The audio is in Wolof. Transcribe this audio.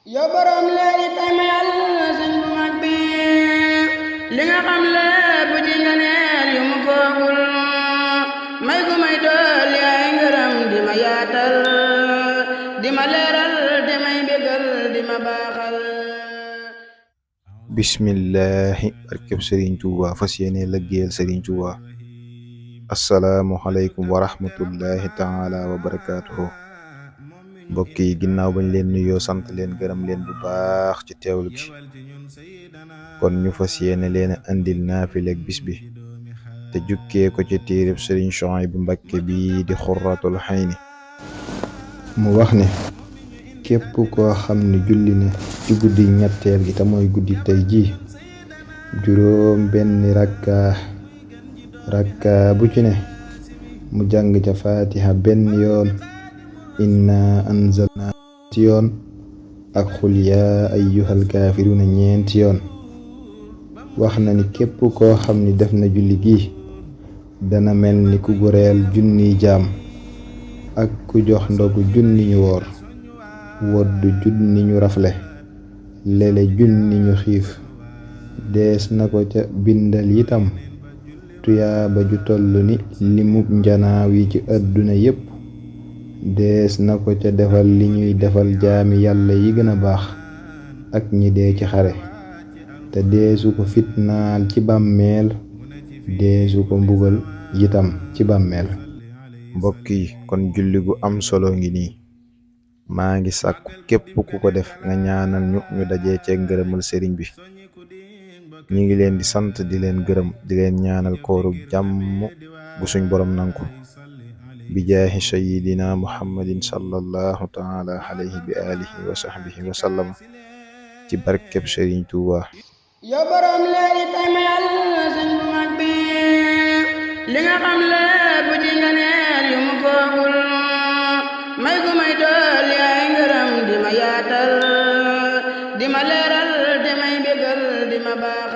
yow borom leeri tay ma yàlla sëñ bu mag bi li nga xam lépp ci nga neel yu mu foogul may gu may dool yaay ngërëm di ma yaatal di ma leeral di may bégal di ma baaxal. bismillahi barkeb Sëriñ Tuuba fas yéene lëggéeyal Sëriñ Tuuba. assalaamu aleykum wa rahmatullahi taala wa barakaatuhu. mbokk yi ginnaaw bañ leen nuyoo sant leen gërëm leen bu baax ci teewlu gi, kon ñu fas yéene leen andil naafileeg bis bi te jukkee ko ci téereb Sëriñ Suhaybu Mbakke bi di Xurratul Xayni. mu wax ne képp koo xam ne julli na ci guddi ñetteel gi te mooy guddi tey ji juróom benn rakka bu ci ne mu jàng ca fatiha benn yoon, inna anzalna ci yoon, ak xul yaa ayyuhal kaafiruuna ñeenti yoon. wax na ni képp koo xam ni def na julli gi dana mel ni ku goreel junniy jaam ak ku jox ndogu junni ñu woor, woddu junni ñu rafle, lele junni ñu xiif. dees na ko ca bindal itam tuyaaba ju toll ni limub njanaaw yi ci àdduna yépp. dees na ko ca defal li ñuy defal jaami yàlla yi gën a baax ak ñi dee ci xare, te deesu ko fitnaal ci bàmmeel, deesu ko mbugal yitam ci bàmmeel. mbokk yi, kon julli gu am solo ngi nii. maa ngi sàkku képp ku ko def nga ñaanal ñu dajee cee ngërëmal sëriñ bi. ñi ngi leen di sant di leen gërëm di leen ñaanal kooru jàmm bu suñ borom nangu bi jaahi sayyidina muhammadin sallallahu taala alayhi bi alihi wa sahbihi wa sallam, ci barkeb Sëriñ Tuuba. yow borom leeri tay ma yàlla sëñ bu mag bi li nga xam lépp ci nga neel yu mu foogul may gu may dool yaay ngërëm di ma yaatal di ma leeral di may bégal di ma baax.